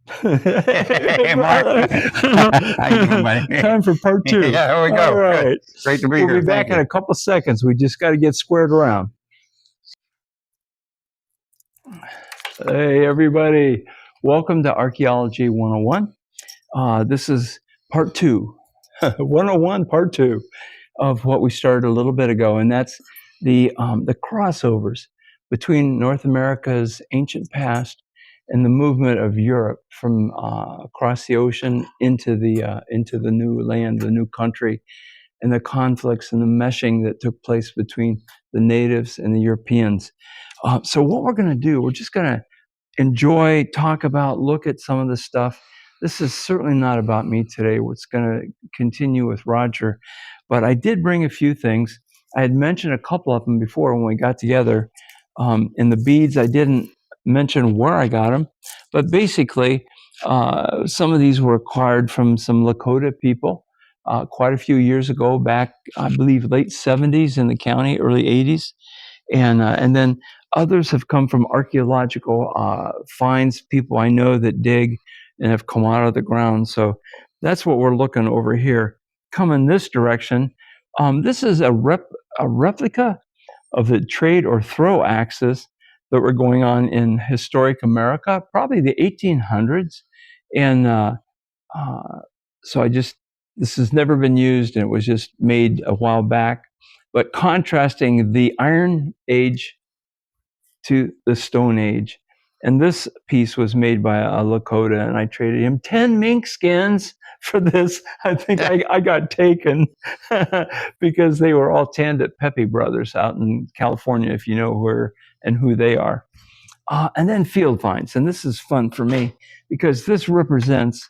Hey, Mark. How you doing, buddy? Time for part two. Yeah, here we go. All right. Good. Great to be We'll here. be back in a couple seconds. We just got to get squared around. Hey, everybody. Welcome to Archaeology 101. This is part two, 101, part two of what we started a little bit ago, and that's the crossovers between North America's ancient past and the movement of Europe from across the ocean into the new land, the new country, and the conflicts and the meshing that took place between the natives and the Europeans. So what we're going to do, we're just going to enjoy, talk about, look at some of the stuff. This is certainly not about me today. It's going to continue with Roger. But I did bring a few things. I had mentioned a couple of them before when we got together. In the beads, I didn't mention where I got them. But basically, some of these were acquired from some Lakota people quite a few years ago, back, I believe, late 70s in the county, early 80s. And then others have come from archaeological finds, people I know that dig and have come out of the ground. So that's what we're looking over here. Come in this direction. This is a replica of the trade or throw axes that were going on in historic America, probably the 1800s. And so this has never been used, and it was just made a while back. But contrasting the Iron Age to the Stone Age. And this piece was made by a Lakota, and I traded him 10 mink skins for this. I think I got taken because they were all tanned at Pepe Brothers out in California, if you know where and who they are. And then field finds. And this is fun for me because this represents,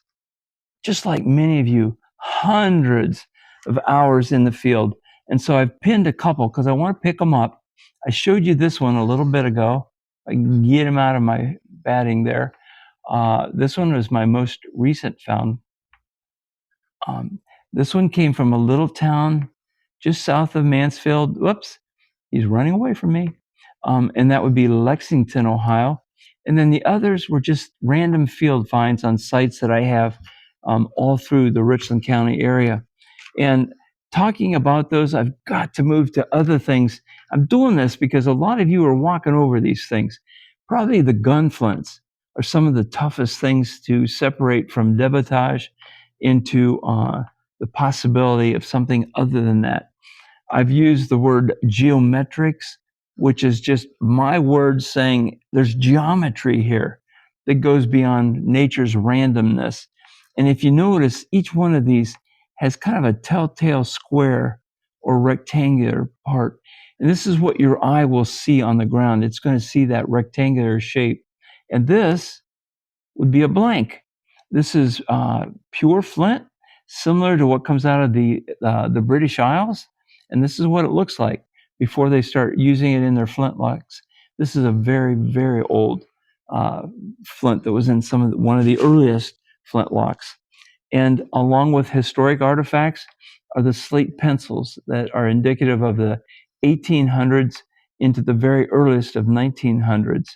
just like many of you, hundreds of hours in the field. And so I've pinned a couple because I want to pick them up. I showed you this one a little bit ago. I can get him out of my batting there. This one was my most recent found. This one came from a little town just south of Mansfield. Whoops, he's running away from me. And that would be Lexington, Ohio. And then the others were just random field finds on sites that I have all through the Richland County area. And talking about those, I've got to move to other things. I'm doing this because a lot of you are walking over these things. Probably the gun flints are some of the toughest things to separate from debitage into the possibility of something other than that. I've used the word geometrics, which is just my word saying there's geometry here that goes beyond nature's randomness. And if you notice, each one of these has kind of a telltale square or rectangular part. And this is what your eye will see on the ground. It's going to see that rectangular shape. And this would be a blank. This is pure flint, similar to what comes out of the British Isles. And this is what it looks like before they start using it in their flintlocks. This is a very, very old flint that was in one of the earliest flintlocks. And along with historic artifacts are the slate pencils that are indicative of the 1800s into the very earliest of 1900s.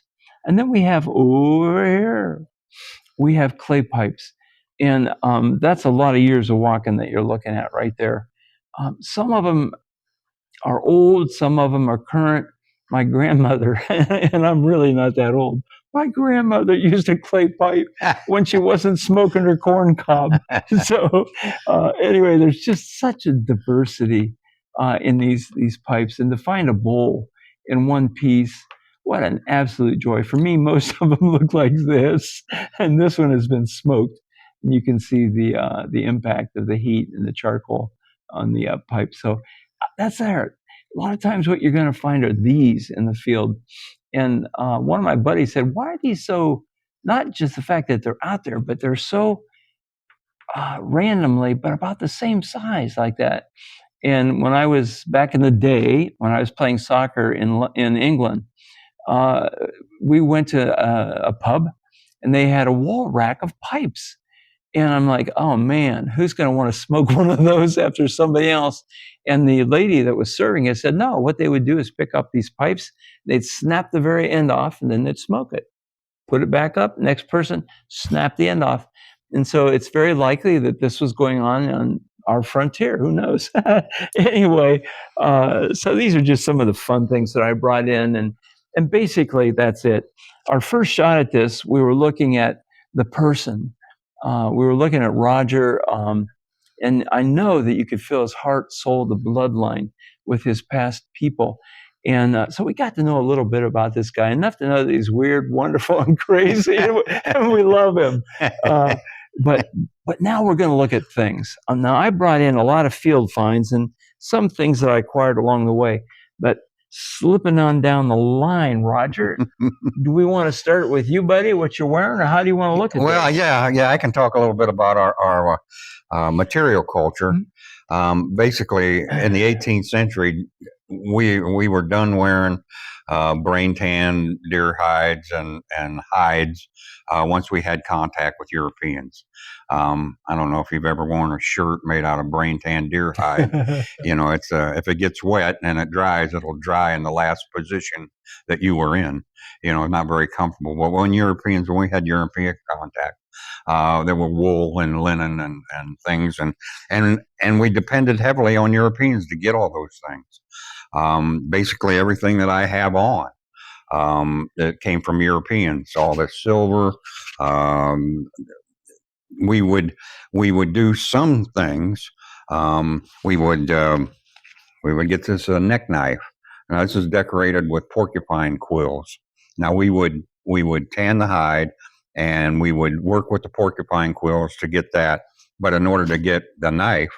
And then we have over here, we have clay pipes. And that's a lot of years of walking that you're looking at right there. Some of them are old, some of them are current. My grandmother, and I'm really not that old, my grandmother used a clay pipe when she wasn't smoking her corn cob. So anyway, there's just such a diversity in these pipes. And to find a bowl in one piece, what an absolute joy. For me, most of them look like this, and this one has been smoked. And you can see the impact of the heat and the charcoal on the pipe. So that's there. A lot of times what you're going to find are these in the field. And one of my buddies said, why are these so, not just the fact that they're out there, but they're so randomly, but about the same size like that. And when I was back in the day, when I was playing soccer in England, we went to a pub and they had a wall rack of pipes. And I'm like, oh man, who's going to want to smoke one of those after somebody else? And the lady that was serving it said, no, what they would do is pick up these pipes, they'd snap the very end off, and then they'd smoke it. put it back up. Next person, snap the end off. And so it's very likely that this was going on our frontier. Who knows? Anyway, so these are just some of the fun things that I brought in, and basically that's it. Our first shot at this, we were looking at the person. We were looking at Roger, and I know that you could feel his heart, soul, the bloodline with his past people. And so we got to know a little bit about this guy, enough to know that he's weird, wonderful, and crazy, and we love him. But now we're going to look at things. Now, I brought in a lot of field finds and some things that I acquired along the way. But slipping on down the line, Roger, do we want to start with you, buddy, what you're wearing, or how do you want to look at Well, this? yeah, I can talk a little bit about our material culture. Basically, in the 18th century, we were done wearing brain tan deer hides and hides once we had contact with Europeans. I don't know if you've ever worn a shirt made out of brain tan deer hide. It's if it gets wet and it dries, it'll dry in the last position that you were in. It's not very comfortable. But when we had European contact, there were wool and linen and things, and we depended heavily on Europeans to get all those things. Basically, everything that I have on that came from Europeans, all the silver. We would do some things. We would get this neck knife. Now, this is decorated with porcupine quills. Now we would tan the hide, and we would work with the porcupine quills to get that. But in order to get the knife,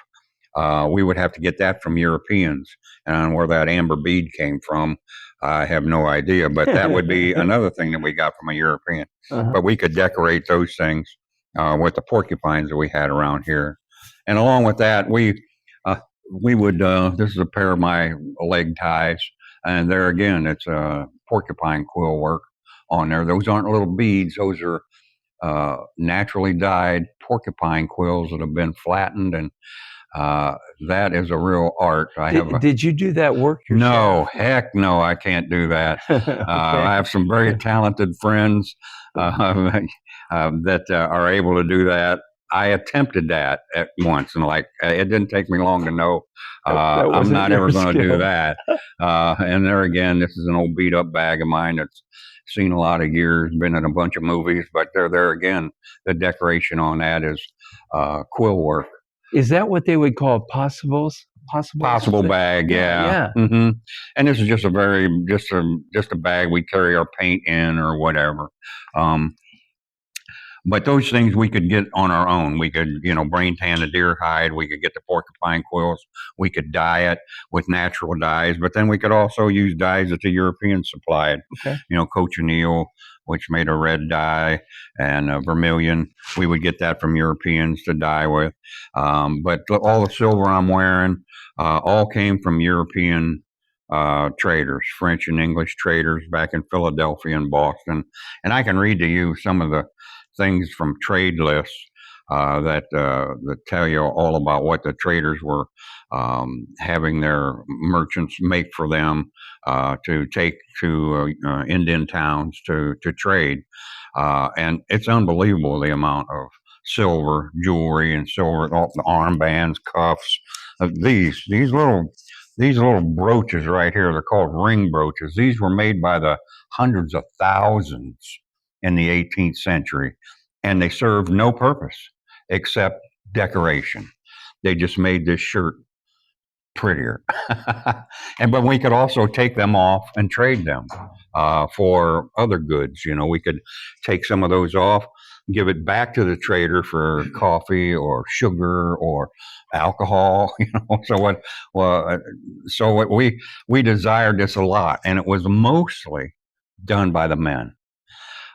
we would have to get that from Europeans. And where that amber bead came from, I have no idea. But that would be another thing that we got from a European. But we could decorate those things with the porcupines that we had around here. And along with that, we would, this is a pair of my leg ties. And there again, it's porcupine quill work on there. Those aren't little beads. Those are naturally dyed porcupine quills that have been flattened, and that is a real art. Did you do that work yourself? No, heck no, I can't do that. Okay. I have some very talented friends that are able to do that. I attempted that at once, and it didn't take me long to know I'm not ever going to do that. And there again, this is an old beat up bag of mine that's seen a lot of years, been in a bunch of movies, but there again, the decoration on that is quill work. Is that what they would call possible bag? Yeah. Mm-hmm. And this is just a bag we carry our paint in or whatever. But those things we could get on our own. We could, brain tan a deer hide. We could get the porcupine quills. We could dye it with natural dyes. But then we could also use dyes that the Europeans supplied. Okay. Cochineal, which made a red dye, and vermilion. We would get that from Europeans to dye with. But all the silver I'm wearing all came from European traders, French and English traders back in Philadelphia and Boston. And I can read to you some of the things from trade lists that tell you all about what the traders were having their merchants make for them to take to Indian towns to trade. And it's unbelievable the amount of silver, jewelry, and silver, all the armbands, cuffs. These little brooches right here, they're called ring brooches. These were made by the hundreds of thousands in the 18th century, and they served no purpose except decoration. They just made this shirt prettier. But we could also take them off and trade them for other goods. We could take some of those off, give it back to the trader for coffee or sugar or alcohol. So we desired this a lot, and it was mostly done by the men.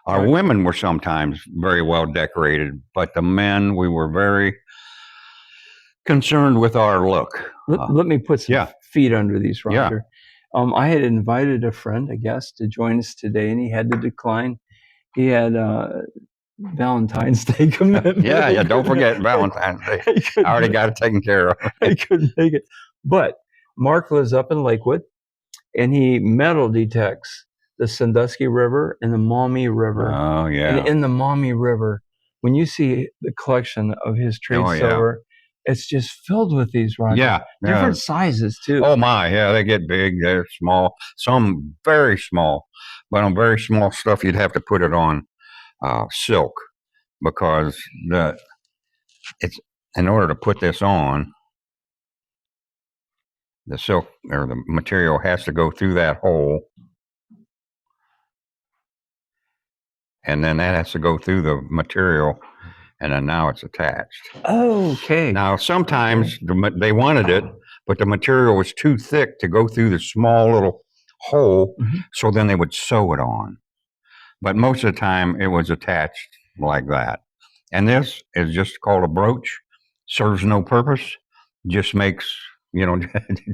Our women were sometimes very well decorated, but the men, we were very concerned with our look. Let me put some feet under these, Roger. Yeah. I had invited a friend, a guest, to join us today, and he had to decline. He had Valentine's Day commitment. Yeah, don't forget Valentine's Day. I already got it taken care of. I couldn't make it. But Mark lives up in Lakewood, and he metal detects the Sandusky River and the Maumee River. Oh, And yeah. in the Maumee River, when you see the collection of his trade Oh, yeah. silver, it's just filled with these, Roger. Yeah. Different sizes, too. Oh, my. Yeah, they get big. They're small. Some very small. But on very small stuff, you'd have to put it on silk because it's in order to put this on, the silk or the material has to go through that hole, and then that has to go through the material, and then now it's attached. Okay. Now, sometimes they wanted it, but the material was too thick to go through the small little hole, so then they would sew it on. But most of the time, it was attached like that. And this is just called a brooch, serves no purpose, just makes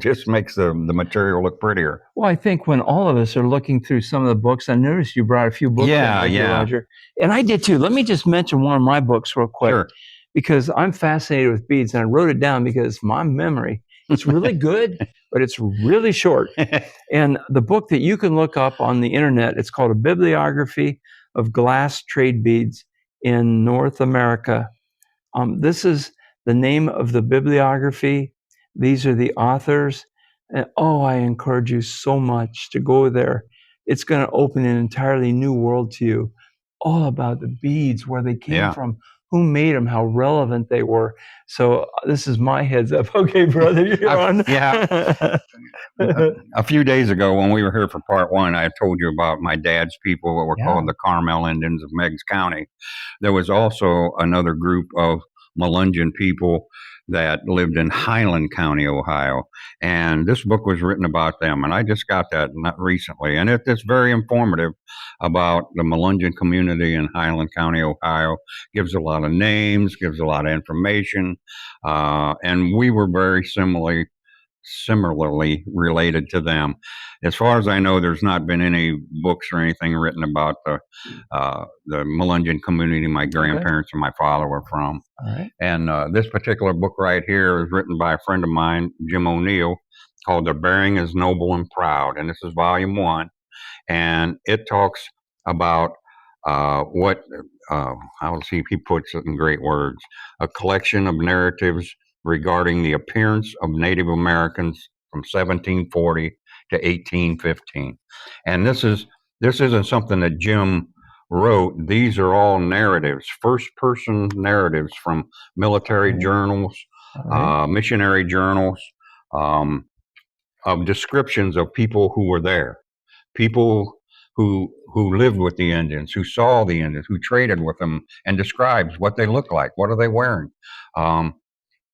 just makes the material look prettier. Well, I think when all of us are looking through some of the books, I noticed you brought a few books in with you, Roger. And I did too. Let me just mention one of my books real quick. Sure. Because I'm fascinated with beads, and I wrote it down because my memory, it's really good, but it's really short. And the book that you can look up on the internet, it's called A Bibliography of Glass Trade Beads in North America. This is the name of the bibliography. These are the authors. And I encourage you so much to go there. It's going to open an entirely new world to you, all about the beads, where they came from, who made them, how relevant they were. So this is my heads up. Okay, brother, you're on. Yeah. A few days ago when we were here for part one, I told you about my dad's people, what were called the Carmel Indians of Meigs County. There was also another group of Melungeon people that lived in Highland County, Ohio. And this book was written about them. And I just got that not recently. And it's very informative about the Melungeon community in Highland County, Ohio. Gives a lot of names, gives a lot of information. And we were very similarly related to them. As far as I know, there's not been any books or anything written about the Melungeon community my grandparents and my father were from. And this particular book right here is written by a friend of mine, Jim O'Neill, called The Bearing is Noble and Proud. And this is volume 1. And it talks about what, how does he puts it in great words, a collection of narratives regarding the appearance of Native Americans from 1740 to 1815. And this isn't something that Jim wrote. These are all narratives, first-person narratives from military journals, missionary journals, of descriptions of people who were there, people who lived with the Indians, who saw the Indians, who traded with them, and describes what they look like, what are they wearing.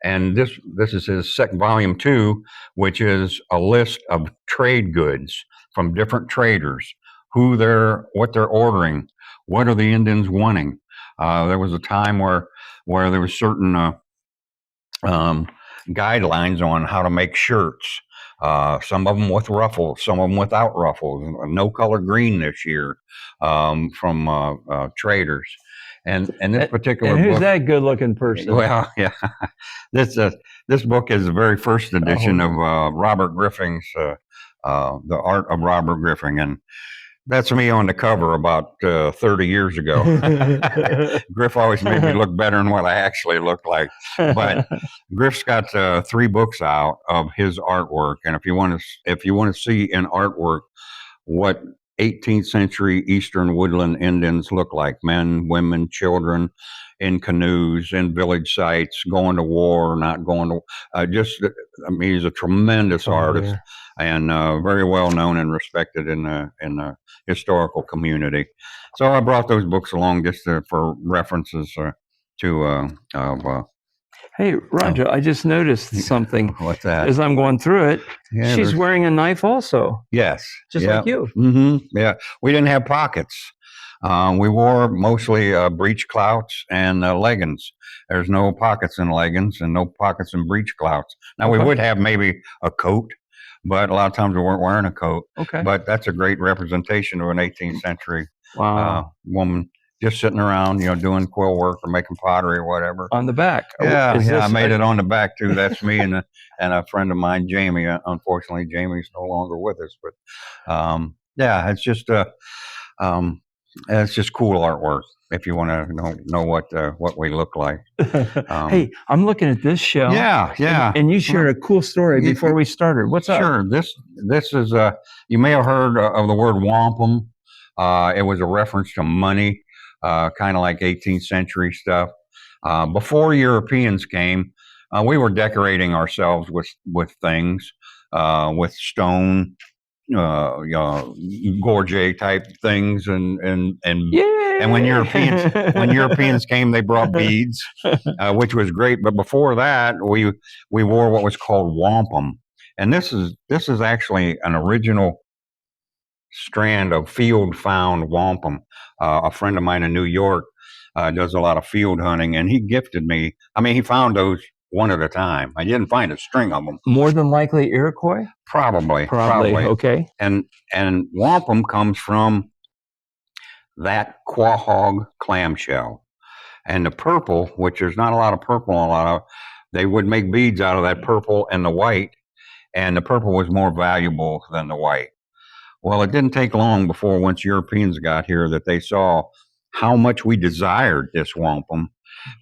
And this is his second volume 2, which is a list of trade goods from different traders, what they're ordering, what are the Indians wanting. There was a time where there was certain guidelines on how to make shirts. Some of them with ruffles, some of them without ruffles. No color green this year from traders. And this particular book. And who's book, that good-looking person? Well, yeah, this book is the very first edition of Robert Griffing's The Art of Robert Griffing, and that's me on the cover about 30 years ago. Griff always made me look better than what I actually look like. But Griff's got 3 books out of his artwork, and if you want to see in artwork what 18th century Eastern woodland Indians look like, men, women, children, in canoes, in village sites, going to war, not going to. He's a tremendous artist and very well known and respected in the historical community. So I brought those books along just for references to. Hey, Roger, I just noticed something. What's that? As I'm going through it, she's wearing a knife also. Yes. Just like you. Mm-hmm. Yeah. We didn't have pockets. We wore mostly breech clouts and leggings. There's no pockets in leggings and no pockets in breech clouts. Now, we would have maybe a coat, but a lot of times we weren't wearing a coat. But that's a great representation of an 18th century woman just sitting around, doing quill work or making pottery or whatever. On the back. Yeah, I made it on the back too. That's me and a friend of mine, Jamie. Unfortunately, Jamie's no longer with us, but Yeah, um, it's just cool artwork. If you want to know what we look like. Hey, I'm looking at this shell. Yeah, yeah. And you shared a cool story before we started. What's up? Sure. This is you may have heard of the word wampum. It was a reference to money, kind of like 18th century stuff. Before Europeans came, we were decorating ourselves with things, with stone, gorget type things, and when Europeans came, they brought beads, which was great. But before that, we wore what was called wampum, and this is actually an original strand of field found wampum. A friend of mine in New York does a lot of field hunting, and he gifted me. I mean, he found those one at a time. I didn't find a string of them. More than likely Iroquois? Probably. Okay. And wampum comes from that quahog clamshell. And the purple, which there's not a lot of purple in a lot of, they would make beads out of that purple and the white, and the purple was more valuable than the white. Well, it didn't take long before once Europeans got here that they saw how much we desired this wampum,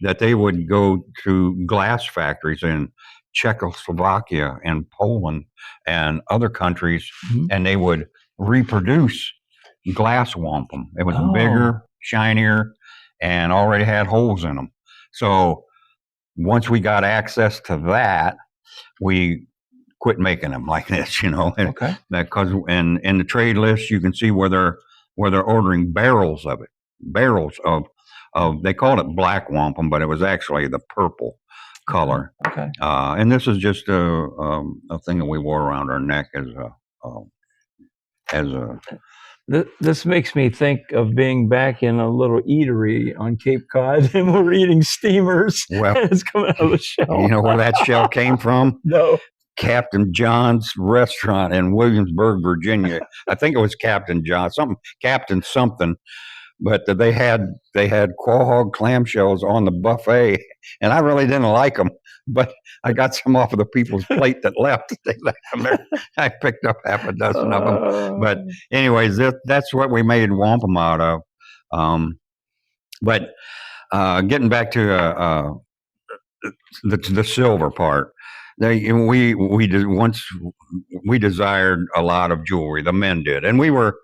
that they would go to glass factories in Czechoslovakia and Poland and other countries, and they would reproduce glass wampum. It was bigger, shinier, and already had holes in them. So once we got access to that, we quit making them like this, Okay. because in the trade list you can see where they're ordering barrels of it, barrels of they called it black wampum, but it was actually the purple color. Okay. And this is just a thing that we wore around our neck as a. This makes me think of being back in a little eatery on Cape Cod, and we're eating steamers. Well, and it's coming out of the shell. You know where that shell came from? No. Captain John's restaurant in Williamsburg, Virginia. I think it was Captain John, Captain something. But they had quahog clamshells on the buffet, and I really didn't like them. But I got some off of the people's plate that left. They left them there. I picked up half a dozen of them. But anyways, that's what we made wampum out of. But getting back to the silver part, once we desired a lot of jewelry. The men did, and we were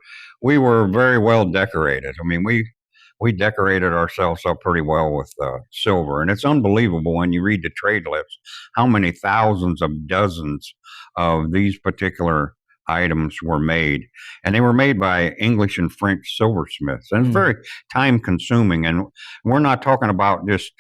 very well decorated. I mean, we decorated ourselves up pretty well with silver, and it's unbelievable when you read the trade lists how many thousands of dozens of these particular items were made, and they were made by English and French silversmiths, and it's very time consuming. And we're not talking about just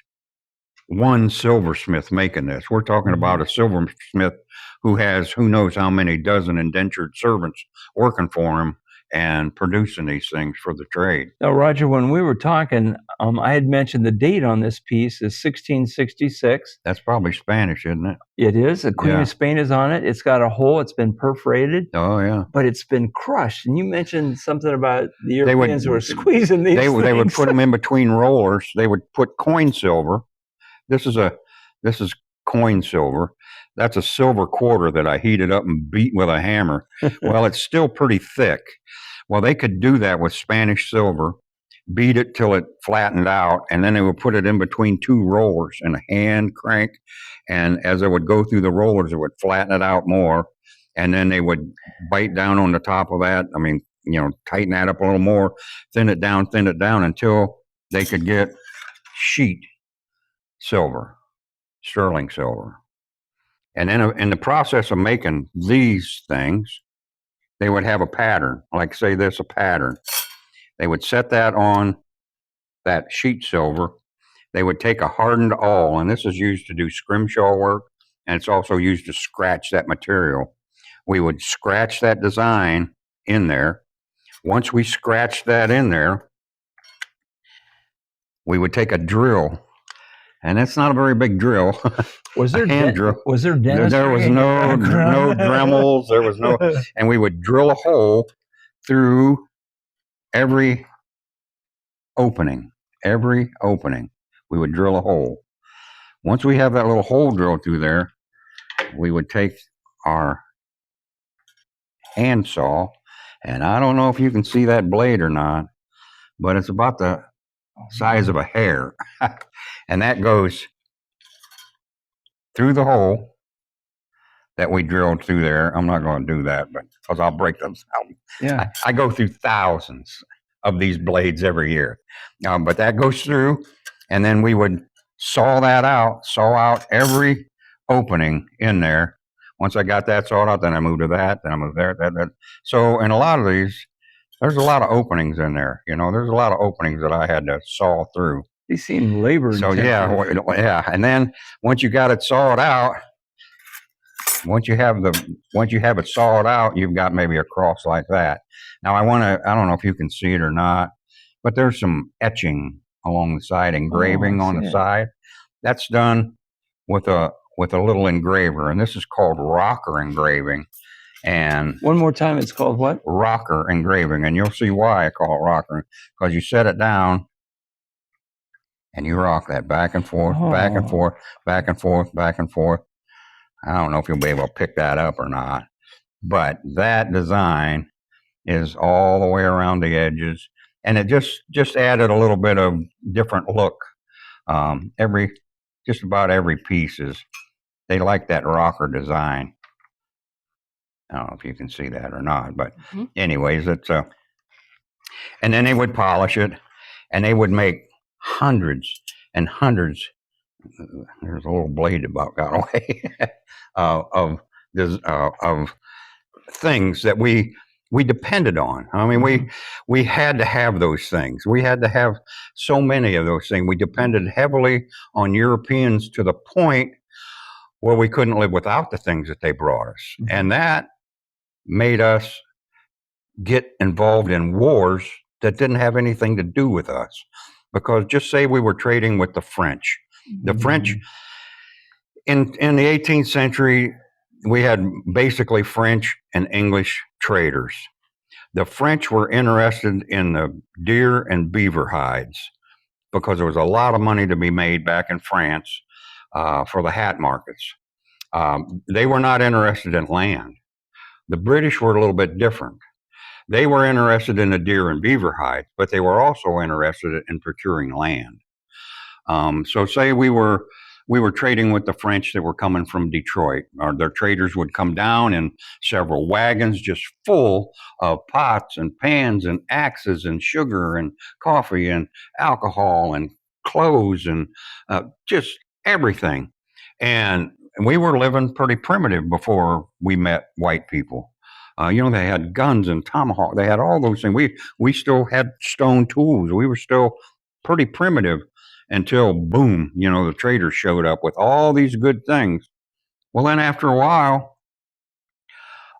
one silversmith making this. We're talking about a silversmith who has who knows how many dozen indentured servants working for him and producing these things for the trade. Now, Roger, when we were talking, I had mentioned the date on this piece is 1666. That's probably Spanish, isn't it? It is. The Queen of Spain is on it. It's got a hole. It's been perforated. Oh, yeah. But it's been crushed. And you mentioned something about the Europeans were squeezing these things. They would put them in between rollers. They would put coin silver. This is coin silver. That's a silver quarter that I heated up and beat with a hammer. Well, it's still pretty thick. Well, they could do that with Spanish silver, beat it till it flattened out, and then they would put it in between two rollers and a hand crank. And as it would go through the rollers, it would flatten it out more. And then they would bite down on the top of that. I mean, tighten that up a little more, thin it down until they could get sheet silver, sterling silver. And then in the process of making these things, they would have a pattern, like say this, a pattern. They would set that on that sheet silver. They would take a hardened awl, and this is used to do scrimshaw work, and it's also used to scratch that material. We would scratch that design in there. Once we scratched that in there, we would take a drill. And that's not a very big drill. Was there hand drill? Was there There was no Dremels. There was no, and we would drill a hole through every opening. Every opening, we would drill a hole. Once we have that little hole drilled through there, we would take our hand saw And I don't know if you can see that blade or not, but it's about the size of a hair. And that goes through the hole that we drilled through there. I'm not going to do that, but because I'll break those out. Yeah. I go through thousands of these blades every year. But that goes through, and then we would saw out every opening in there. Once I got that sawed out, then I moved to that, then I moved there, that. So in a lot of these, there's a lot of openings in there. There's a lot of openings that I had to saw through. They seem labor So intensive. yeah, and then once you got it sawed out, once you have it sawed out, you've got maybe a cross like that. Now I don't know if you can see it or not, but there's some etching along the side, engraving on the side. That's done with a little engraver, and this is called rocker engraving. And one more time, it's called what? Rocker engraving, and you'll see why I call it rocker, because you set it down and you rock that back and forth, back and forth, back and forth, back and forth. I don't know if you'll be able to pick that up or not, but that design is all the way around the edges, and it just added a little bit of different look. Just about every piece they like that rocker design. I don't know if you can see that or not, but anyways, it's and then they would polish it, and they would make hundreds and hundreds. There's a little blade about got away of things that we depended on. I mean, we had to have those things. We had to have so many of those things. We depended heavily on Europeans to the point where we couldn't live without the things that they brought us, and that made us get involved in wars that didn't have anything to do with us. Because just say we were trading with the French. The French in the 18th century, we had basically French and English traders. The French were interested in the deer and beaver hides because there was a lot of money to be made back in France for the hat markets. They were not interested in land. The British were a little bit different. They were interested in the deer and beaver hides, but they were also interested in procuring land. So say we were trading with the French that were coming from Detroit, or their traders would come down in several wagons just full of pots and pans and axes and sugar and coffee and alcohol and clothes and just everything. And we were living pretty primitive before we met white people. They had guns and tomahawk. They had all those things. We still had stone tools. We were still pretty primitive until boom, the traders showed up with all these good things. Well, then after a while,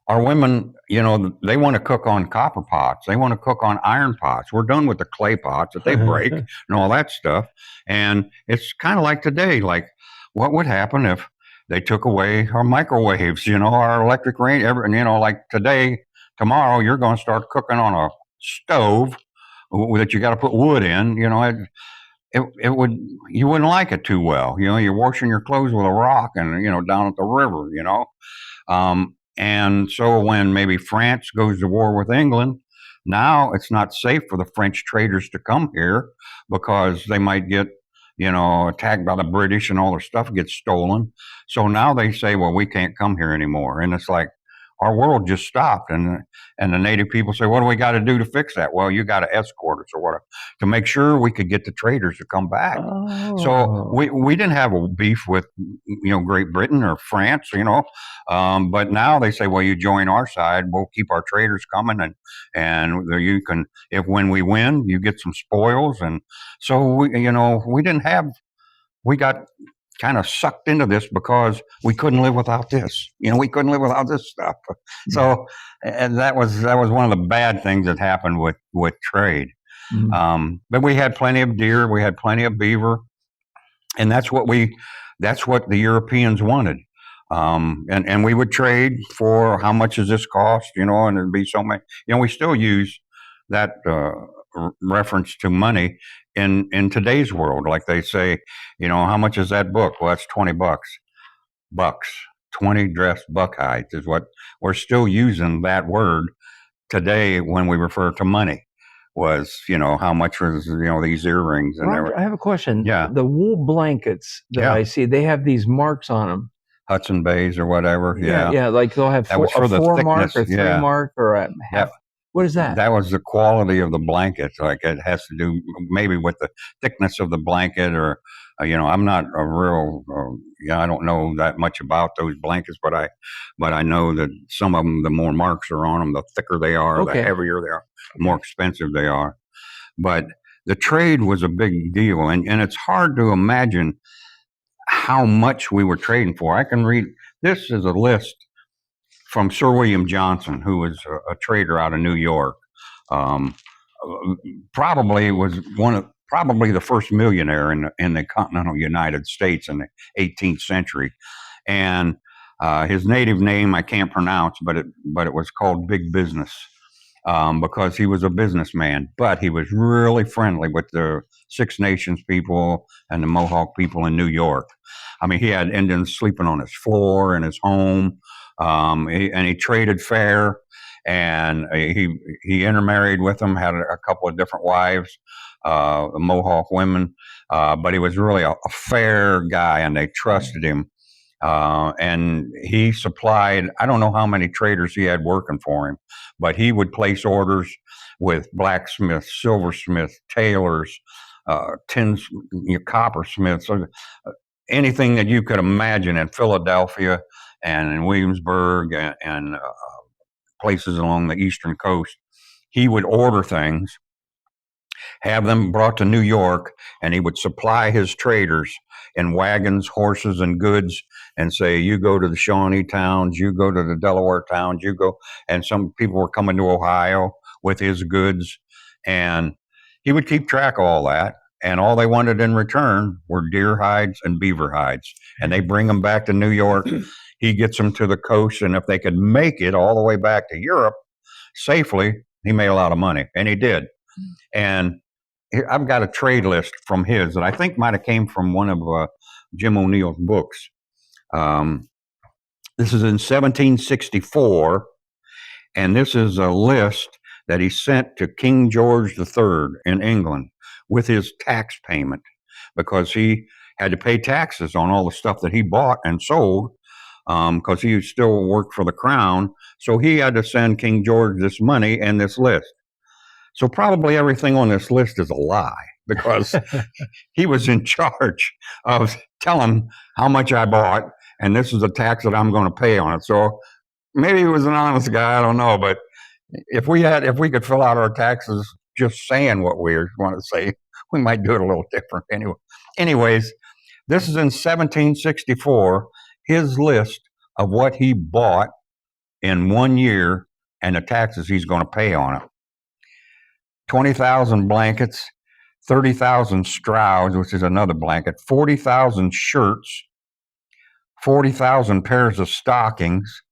our women, they want to cook on copper pots. They want to cook on iron pots. We're done with the clay pots that they break and all that stuff. And it's kind of like today, like what would happen if they took away our microwaves, our electric range, like today, tomorrow, you're going to start cooking on a stove that you got to put wood in, it would, you wouldn't like it too well. You're washing your clothes with a rock and, down at the river, and so when maybe France goes to war with England, now it's not safe for the French traders to come here because they might get, attacked by the British and all their stuff gets stolen. So now they say, well, we can't come here anymore. And it's like, our world just stopped, and the native people say, "What do we got to do to fix that?" Well, you got to escort us or whatever to make sure we could get the traders to come back. So we didn't have a beef with Great Britain or France, but now they say, "Well, you join our side, we'll keep our traders coming, and you can if when we win, you get some spoils." And so we got kind of sucked into this because we couldn't live without this. We couldn't live without this stuff. So, and that was one of the bad things that happened with trade. But we had plenty of deer, we had plenty of beaver, and that's what the Europeans wanted. And we would trade for how much does this cost, and it'd be so much. We still use that reference to money in today's world. Like they say, how much is that book? Well, that's $20. 20 dressed buck hides is what we're still using that word today when we refer to money was, how much was, these earrings and Roger, I have a question. Yeah. The wool blankets that I see, they have these marks on them. Hudson Bays or whatever. Yeah. Like they'll have That was for a the 4 mark thickness. or 3 mark or a half. What is that? That was the quality of the blanket. Like it has to do maybe with the thickness of the blanket, or I'm not a real. I don't know that much about those blankets, but I know that some of them, the more marks are on them, the thicker they are, the heavier they are, the more expensive they are. But the trade was a big deal, and it's hard to imagine how much we were trading for. I can read. This is a list from Sir William Johnson, who was a trader out of New York. Um, probably was probably the first millionaire in the continental United States in the 18th century, and his native name I can't pronounce, but it was called Big Business. Because he was a businessman, but he was really friendly with the Six Nations people and the Mohawk people in New York. I mean, he had Indians sleeping on his floor in his home, and he traded fair, and he intermarried with them, had a couple of different wives, Mohawk women, but he was really a fair guy, and they trusted him. And he supplied, I don't know how many traders he had working for him, but he would place orders with blacksmiths, silversmiths, tailors, tins, coppersmiths, anything that you could imagine in Philadelphia and in Williamsburg and places along the eastern coast. He would order things, have them brought to New York, and he would supply his traders in wagons, horses, and goods, and say, "You go to the Shawnee towns, you go to the Delaware towns, you go." And some people were coming to Ohio with his goods, and he would keep track of all that. And all they wanted in return were deer hides and beaver hides, and they bring them back to New York. He gets them to the coast, and if they could make it all the way back to Europe safely, he made a lot of money, and he did. And I've got a trade list from his that I think might have came from one of Jim O'Neill's books. This is in 1764, and this is a list that he sent to King George III in England with his tax payment, because he had to pay taxes on all the stuff that he bought and sold, because he still worked for the crown. So he had to send King George this money and this list. So probably everything on this list is a lie, because he was in charge of telling how much I bought, and this is the tax that I'm going to pay on it. So maybe he was an honest guy. I don't know, but if we could fill out our taxes just saying what we want to say, we might do it a little different. Anyways, this is in 1764. His list of what he bought in 1 year and the taxes he's going to pay on it. 20,000 blankets, 30,000 strouds, which is another blanket, 40,000 shirts, 40,000 pairs of stockings,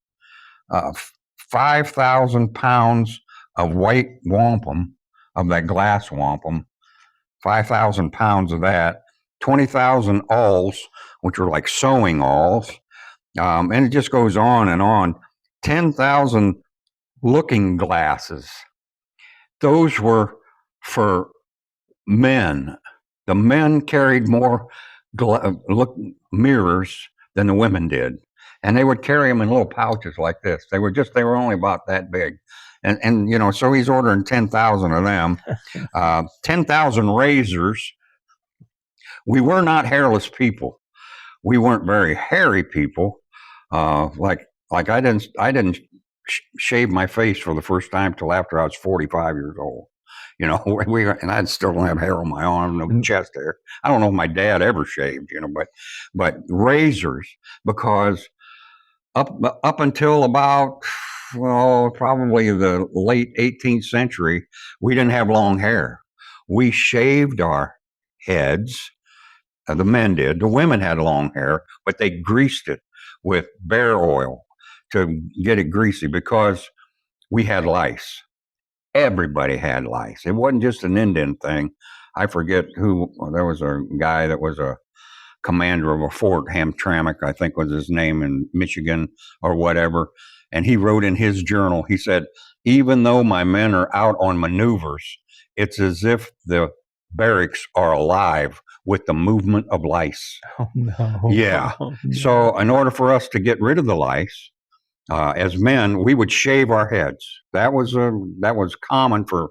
5,000 pounds of white wampum, of that glass wampum, 5,000 pounds of that, 20,000 awls, which are like sewing awls, and it just goes on and on. 10,000 looking glasses. Those were for men. The men carried more mirrors than the women did, and they would carry them in little pouches like this. They were only about that big, and so he's ordering 10,000 of them. 10,000 razors. We were not hairless people. We weren't very hairy people. Like I didn't shave my face for the first time till after I was 45 years old. And I still don't have hair on my arm, no chest hair. I don't know if my dad ever shaved, but razors, because up until about, well, probably the late 18th century, we didn't have long hair. We shaved our heads. The men did. The women had long hair, but they greased it with bear oil to get it greasy, because we had lice. Everybody had lice. It wasn't just an Indian thing. I forget who. There was a guy that was a commander of a fort, Hamtramck, I think was his name, in Michigan or whatever. And he wrote in his journal, he said, even though my men are out on maneuvers, it's as if the barracks are alive with the movement of lice. Oh no. Yeah. Oh, no. So, in order for us to get rid of the lice, as men, we would shave our heads. That was common for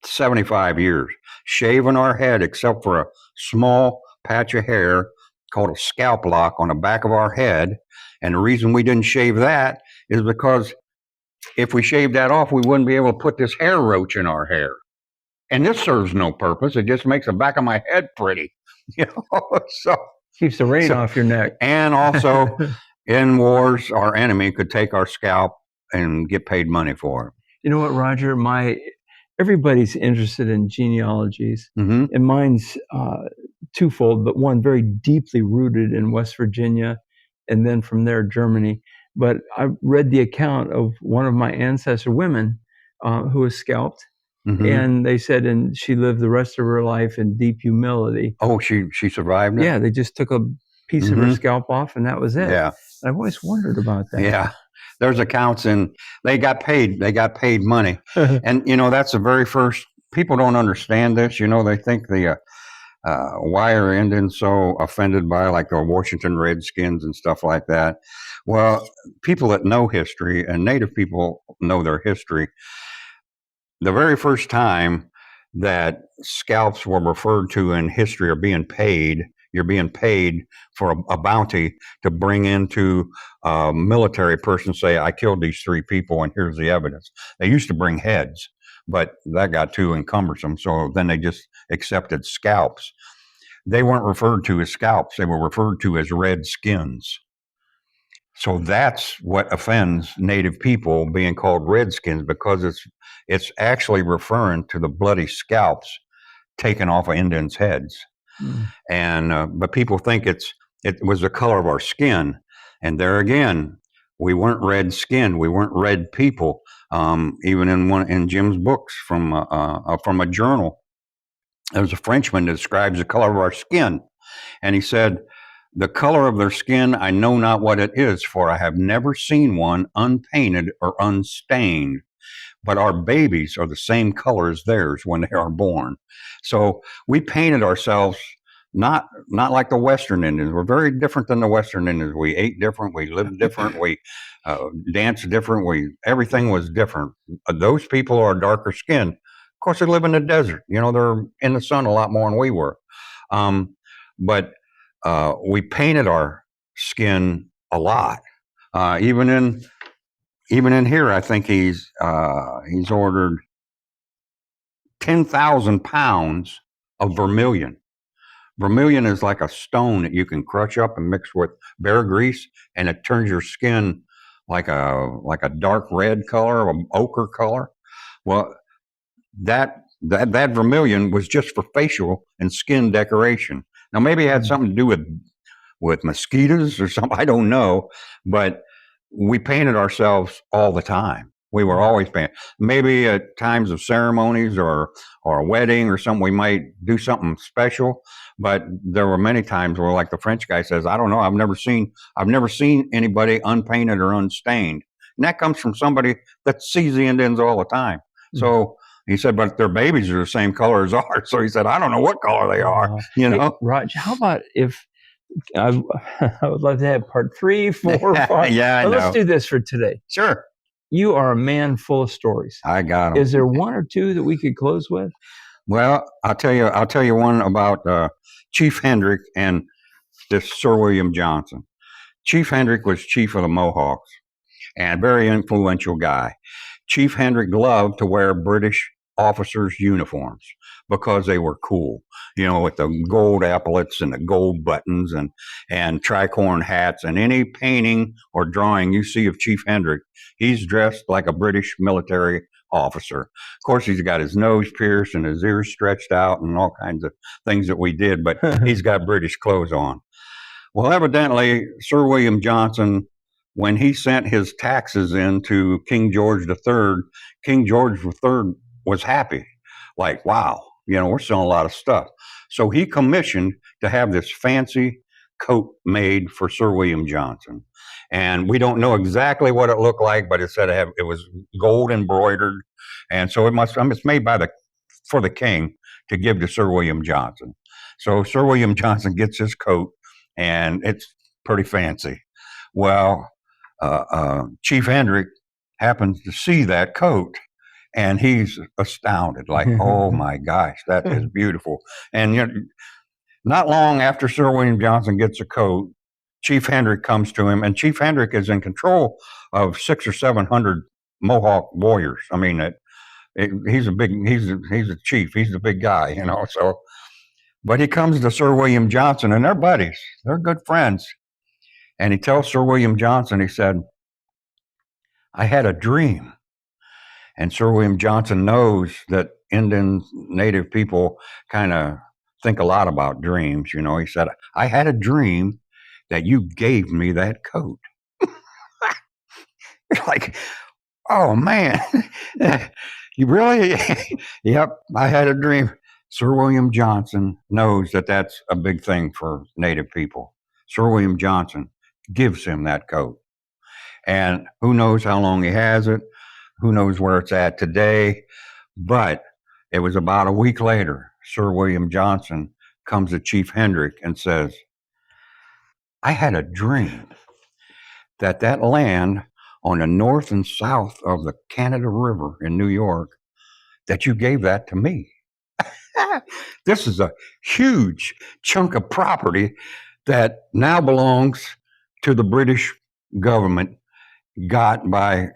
75 years, shaving our head except for a small patch of hair called a scalp lock on the back of our head. And the reason we didn't shave that is because if we shaved that off, we wouldn't be able to put this hair roach in our hair. And this serves no purpose. It just makes the back of my head pretty. You know, so Keeps the rain off your neck. and also in wars, our enemy could take our scalp and get paid money for it. You know what, Roger? Everybody's interested in genealogies, Mm-hmm. and mine's twofold, but one very deeply rooted in West Virginia, and then from there Germany. But I read the account of one of my ancestor women who was scalped, Mm-hmm. and they said, and she lived the rest of her life in deep humility. Oh, she survived it? Yeah, they just took a piece of her scalp off, and that was it. Yeah. I've always wondered about that. Yeah. There's accounts, and they got paid money. And, that's the very first, people don't understand this. They think why are Indians so offended by like the Washington Redskins and stuff like that? Well, people that know history, and Native people know their history, the very first time that scalps were referred to in history are being paid, you're being paid for a bounty to bring into a military person, say, I killed these 3 people and here's the evidence. They used to bring heads, but that got too encumbersome. So then they just accepted scalps. They weren't referred to as scalps. They were referred to as red skins. So that's what offends Native people, being called redskins, because it's actually referring to the bloody scalps taken off of Indians' heads. And but people think it was the color of our skin, and there again, we weren't red skinned. We weren't red people. Even in Jim's books from a journal, there's a Frenchman that describes the color of our skin, and he said, the color of their skin, I know not what it is, for I have never seen one unpainted or unstained. But our babies are the same color as theirs when they are born. So we painted ourselves not like the Western Indians. We're very different than the Western Indians. We ate different. We lived different. We danced different. Everything was different. Those people are darker skinned. Of course, they live in the desert. They're in the sun a lot more than we were. But we painted our skin a lot. Even in here, I think he's ordered 10,000 pounds of vermilion. Vermilion is like a stone that you can crush up and mix with bear grease, and it turns your skin like a dark red color, an ochre color. Well, that vermilion was just for facial and skin decoration. Now, maybe it had something to do with mosquitoes or something. I don't know, but we painted ourselves all the time. We were always painted. Maybe at times of ceremonies or a wedding or something, we might do something special. But there were many times where, like the French guy says, I don't know, I've never seen anybody unpainted or unstained. And that comes from somebody that sees the Indians all the time. So he said, but their babies are the same color as ours. So he said, I don't know what color they are. Hey, Raj, how about if I would love to have part 3, 4, 5. Yeah, I know. Let's do this for today. Sure. You are a man full of stories. I got them. Is there one or two that we could close with? Well, I'll tell you one about Chief Hendrick and this Sir William Johnson. Chief Hendrick was chief of the Mohawks and a very influential guy. Chief Hendrick loved to wear British officers' uniforms because they were cool, with the gold epaulets and the gold buttons and tricorn hats, and any painting or drawing you see of Chief Hendrick, he's dressed like a British military officer. Of course, he's got his nose pierced and his ears stretched out and all kinds of things that we did, but he's got British clothes on. Well, evidently, Sir William Johnson, when he sent his taxes in to King George III, King George III was happy. Like, wow, we're selling a lot of stuff. So he commissioned to have this fancy coat made for Sir William Johnson. and we don't know exactly what it looked like, but it said it was gold embroidered, and so it's made by for the king to give to Sir William Johnson. So Sir William Johnson gets his coat, and it's pretty fancy. Well, Chief Hendrick happens to see that coat, and he's astounded, like, "Oh my gosh, that is beautiful!" And not long after Sir William Johnson gets a coat, Chief Hendrick comes to him, and Chief Hendrick is in control of 600 or 700 Mohawk warriors. I mean, he's a chief. He's a big guy, So, but he comes to Sir William Johnson, and they're buddies. They're good friends. And he tells Sir William Johnson, he said, "I had a dream." And Sir William Johnson knows that Indian native people kind of think a lot about dreams. He said, "I had a dream that you gave me that coat." Like, oh man, you really? Yep, I had a dream. Sir William Johnson knows that that's a big thing for native people. Sir William Johnson gives him that coat. And who knows how long he has it? Who knows where it's at today? But it was about a week later, Sir William Johnson comes to Chief Hendrick and says, "I had a dream that land on the north and south of the Canada River in New York, that you gave that to me. This is a huge chunk of property that now belongs to the British government, got by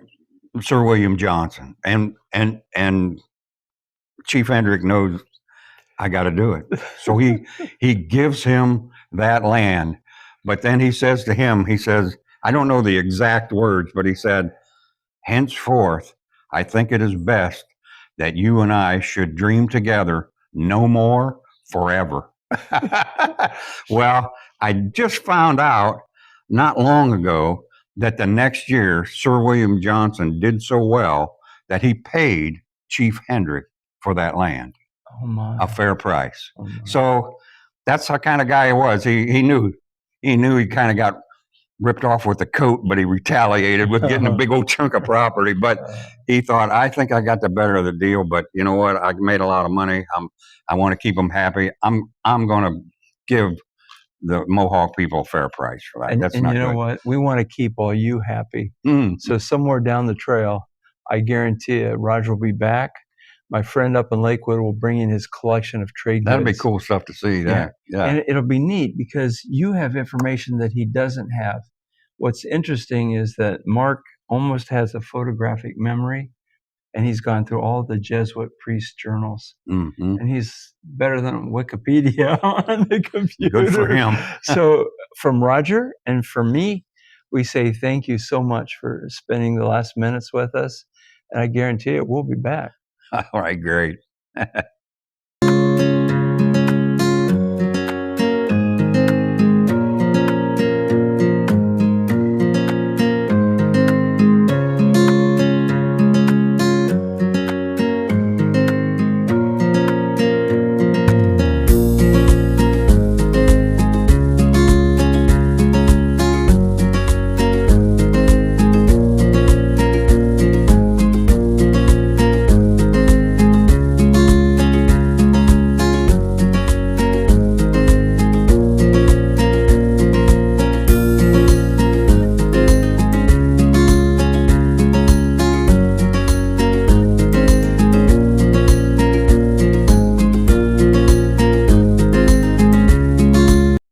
Sir William Johnson." And Chief Hendrick knows, I got to do it. So he gives him that land. But then he says to him, he says, I don't know the exact words, but he said, "Henceforth, I think it is best that you and I should dream together no more forever." Well, I just found out not long ago that the next year Sir William Johnson did so well that he paid Chief Hendrick for that land, Oh my. a fair price. Oh my. So that's the kind of guy he was. He knew he kind of got ripped off with the coat, but he retaliated with getting a big old chunk of property. But he thought, I think I got the better of the deal. But you know what? I made a lot of money. I want to keep them happy. I'm going to give the Mohawk people a fair price for that. That's and not you know good. what? We want to keep all you happy. Mm. So somewhere down the trail, I guarantee you, Roger will be back. My friend up in Lakewood will bring in his collection of trade goods. That'd be cool stuff to see. Yeah. And it'll be neat because you have information that he doesn't have. What's interesting is that Mark almost has a photographic memory, and he's gone through all the Jesuit priest journals. Mm-hmm. And he's better than Wikipedia on the computer. Good for him. So from Roger and from me, we say thank you so much for spending the last minutes with us. And I guarantee it, we'll be back. All right, great.